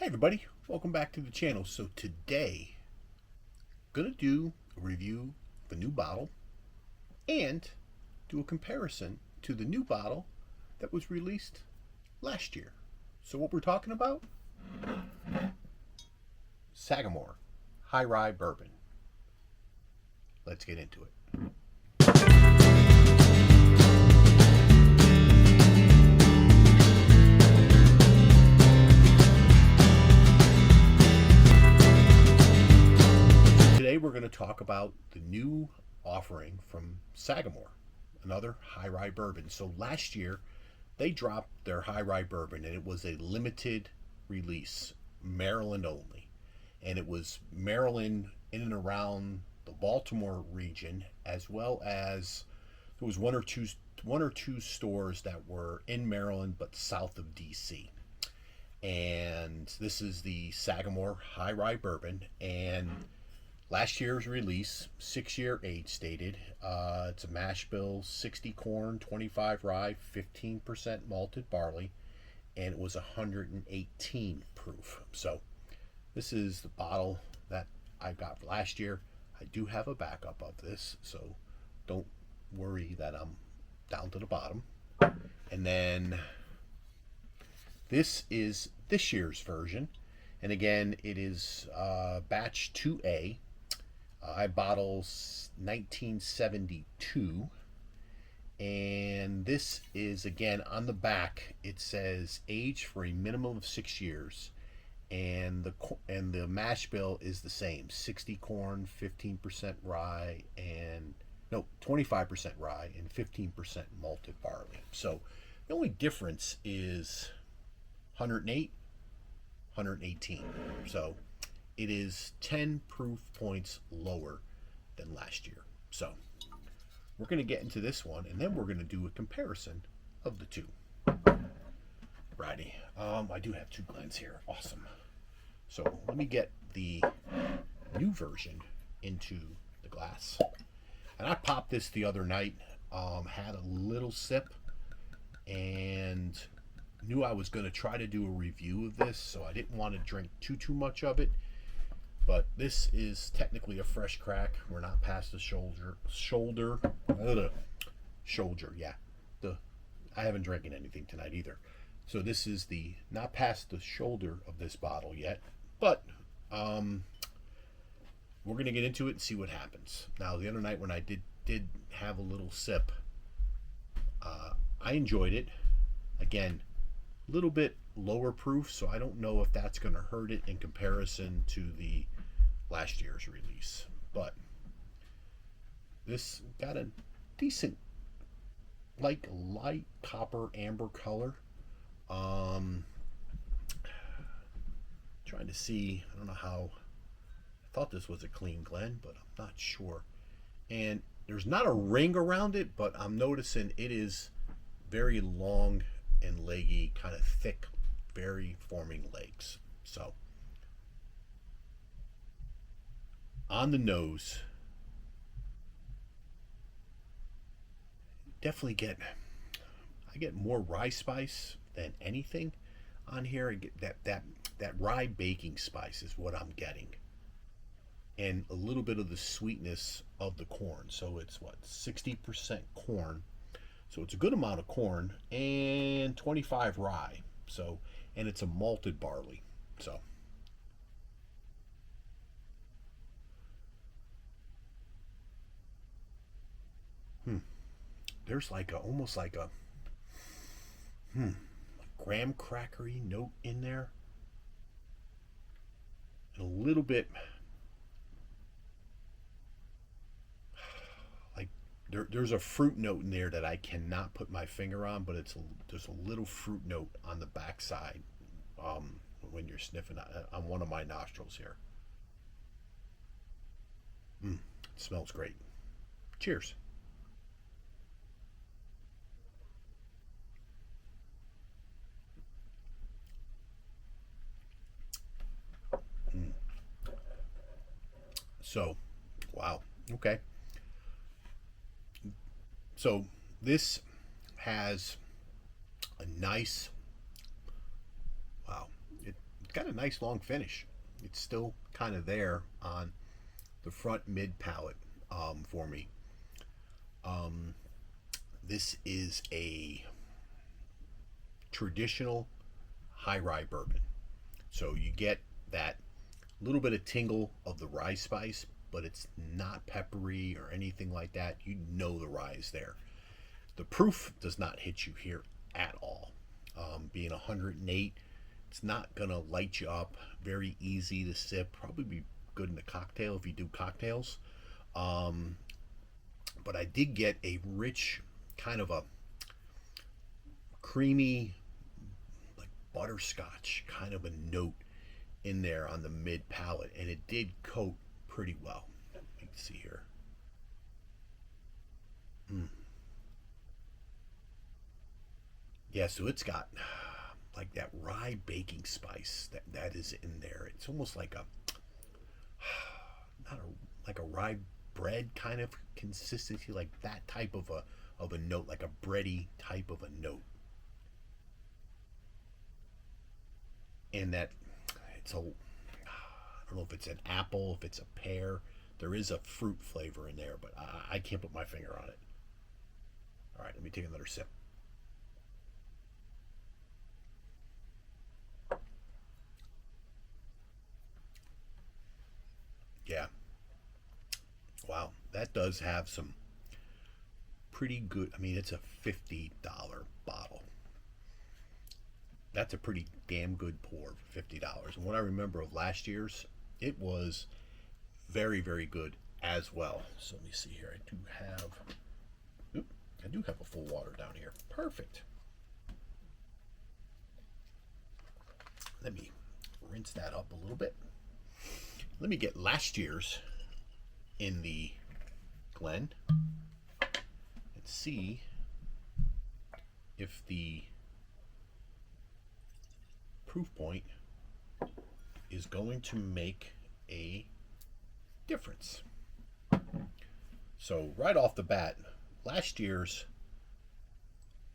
everybody, welcome back to the channel. So today, I'm gonna do a review of a new bottle and do a comparison to the new bottle that was released last year. So what we're talking about? Sagamore High Rye Bourbon. Let's get into it. Today we're going to talk about the new offering from Sagamore, another High Rye Bourbon. So last year they dropped their High Rye Bourbon and it was a limited release, Maryland only. And it was Maryland in and around the Baltimore region, as well as there was one or two stores that were in Maryland but south of DC. And this is the Sagamore High Rye Bourbon, and last year's release, 6-year age stated. It's a mash bill, 60 corn, 25 rye, 15% malted barley, and it was 118 proof. So this is the bottle that I got last year. I do have a backup of this, so don't worry that I'm down to the bottom. And then this is this year's version, and again it is batch 2A. I bottle 1972, and this is, again, on the back it says age for a minimum of 6 years, and the mash bill is the same, 60 corn, 15% rye, and no, 25% rye and 15% malted barley. So the only difference is 108, 118. So it is 10 proof points lower than last year. So we're going to get into this one, and then we're going to do a comparison of the two. Righty. I do have two blends here. Awesome. So let me get the new version into the glass. And I popped this the other night, had a little sip, and knew I was going to try to do a review of this, so I didn't want to drink too much of it. But this is technically a fresh crack. We're not past the shoulder, yeah. I haven't drinking anything tonight either. So this is the not past the shoulder of this bottle yet, but we're gonna get into it and see what happens. Now, the other night when I did have a little sip, I enjoyed it. Again, a little bit lower proof, so I don't know if that's going to hurt it in comparison to the last year's release. But this got a decent, like, light copper amber color. Trying to see, I don't know how, I thought this was a clean blend, but I'm not sure. And there's not a ring around it, but I'm noticing it is very long and leggy, kind of thick, very forming legs. So on the nose, definitely I get more rye spice than anything on here. I get that rye baking spice is what I'm getting, and a little bit of the sweetness of the corn. So it's what, 60% corn, so it's a good amount of corn, and 25 rye. So, and it's a malted barley. So there's like almost like a graham crackery note in there, and a little bit like there's a fruit note in there that I cannot put my finger on, but there's a little fruit note on the backside when you're sniffing on one of my nostrils here. It smells great. Cheers. So, wow. Okay. So this has a nice, wow, it's got a nice long finish. It's still kind of there on the front mid palate for me. This is a traditional high rye bourbon. So you get that little bit of tingle of the rye spice, but it's not peppery or anything like that. You know the rye is there. The proof does not hit you here at all. Being 108, it's not gonna light you up. Very easy to sip. Probably be good in a cocktail if you do cocktails. But I did get a rich, kind of a creamy, like butterscotch kind of a note in there on the mid palate, and it did coat pretty well. You can see here. Yeah, so it's got like that rye baking spice that is in there. It's almost like a not a like a rye bread kind of consistency, like that type of a note, like a bready type of a note. And that it's a I don't know if it's an apple, if it's a pear. There is a fruit flavor in there, but I can't put my finger on it. All right, let me take another sip. Yeah. Wow, that does have some pretty good. I mean, it's a $50 bottle. That's a pretty damn good pour for $50. And what I remember of last year's, it was very, very good as well. So let me see here. I do have a full water down here. Perfect. Let me rinse that up a little bit. Let me get last year's in the Glen and see if the proof point is going to make a difference. So right off the bat, last year's,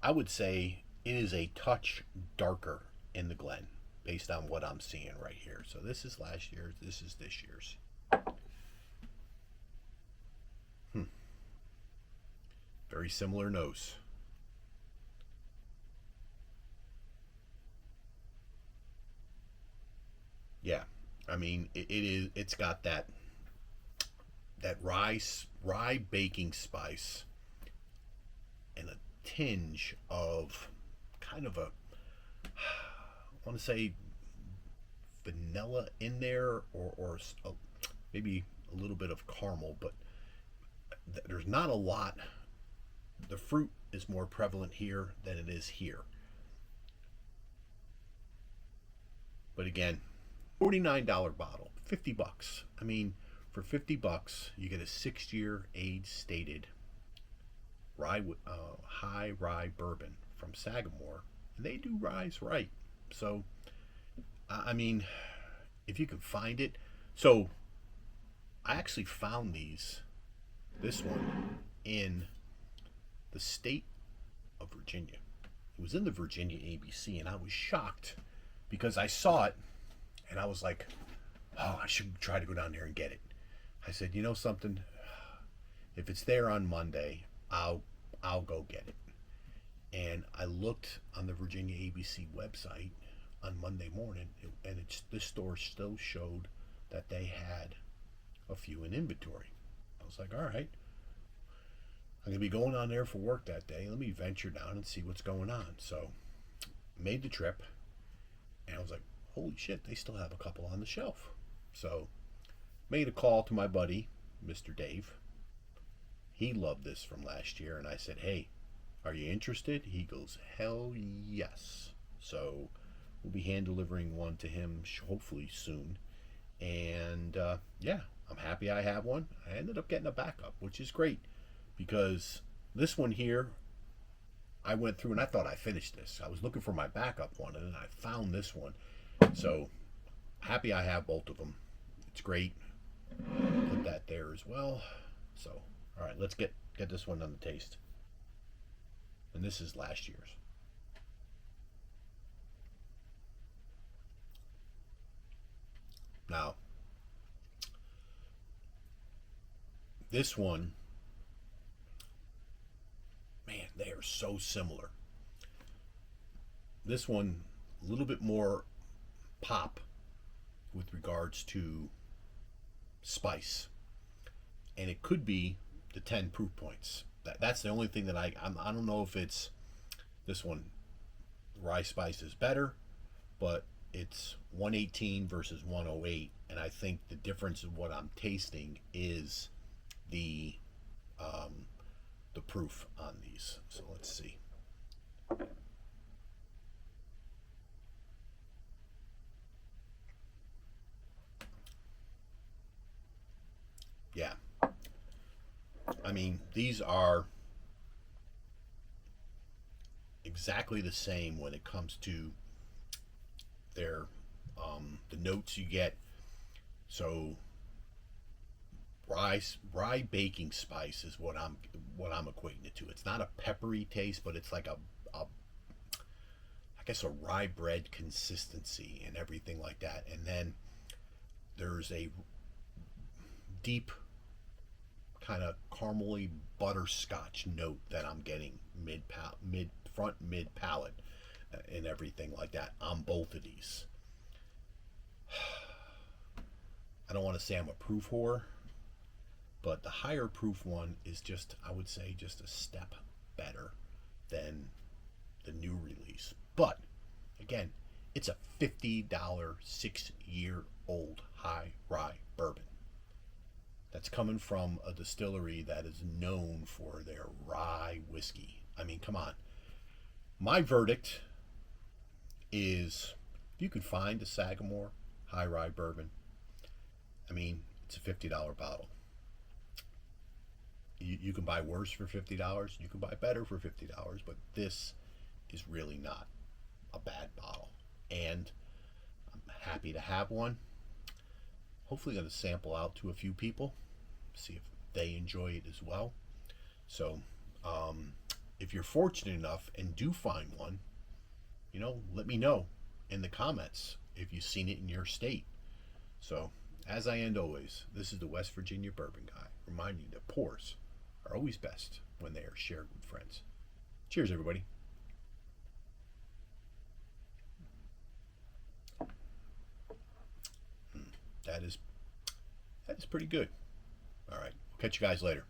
I would say it is a touch darker in the Glen based on what I'm seeing right here. So this is last year's, this is this year's. Very similar nose. Yeah, I mean it's got that rye baking spice and a tinge of kind of a, I want to say vanilla in there, or maybe a little bit of caramel, but there's not a lot. The fruit is more prevalent here than it is here. But again, $49 bottle, $50. I mean, for $50, you get a 6-year age stated high rye bourbon from Sagamore, and they do ryes right. So, I mean, if you can find it. So, I actually found this one in the state of Virginia. It was in the Virginia ABC, and I was shocked because I saw it and I was like, oh, I should try to go down there and get it. I said, you know something? If it's there on Monday, I'll go get it. And I looked on the Virginia ABC website on Monday morning, and this store still showed that they had a few in inventory. I was like, all right, I'm gonna be going on there for work that day. Let me venture down and see what's going on. So made the trip, and I was like, holy shit, they still have a couple on the shelf. So made a call to my buddy, Mr. Dave. He loved this from last year, and I said, hey, are you interested? He goes, hell yes. So we'll be hand delivering one to him hopefully soon. And yeah, I'm happy I have one. I ended up getting a backup, which is great, because this one here, I went through and I thought I finished this. I was looking for my backup one, and then I found this one. So happy I have both of them. It's great. Put that there as well. So, all right, let's get this one on the taste. And this is last year's. Now, this one, man, they are so similar. This one, a little bit more pop with regards to spice, and it could be the 10 proof points. That's the only thing that I don't know if it's this one. Rye spice is better, but it's 118 versus 108, and I think the difference of what I'm tasting is the proof on these. So let's see. Yeah, I mean, these are exactly the same when it comes to their the notes you get. So rye baking spice is what I'm equating it to. It's not a peppery taste, but it's like a I guess a rye bread consistency and everything like that. And then there's a deep kind of caramely butterscotch note that I'm getting mid palate and everything like that on both of these. I don't want to say I'm a proof whore, but the higher proof one is just, I would say, just a step better than the new release. But again, it's a $50 6-year-old high rye bourbon that's coming from a distillery that is known for their rye whiskey. I mean, come on. My verdict is, if you could find a Sagamore High Rye Bourbon, I mean, it's a $50 bottle. You can buy worse for $50. You can buy better for $50, but this is really not a bad bottle. And I'm happy to have one. Hopefully going to sample out to a few people, see if they enjoy it as well. So if you're fortunate enough and do find one, let me know in the comments if you've seen it in your state. So as I end always, this is the West Virginia Bourbon Guy, reminding you that pours are always best when they are shared with friends. Cheers, everybody. That is pretty good. All right, we'll catch you guys later.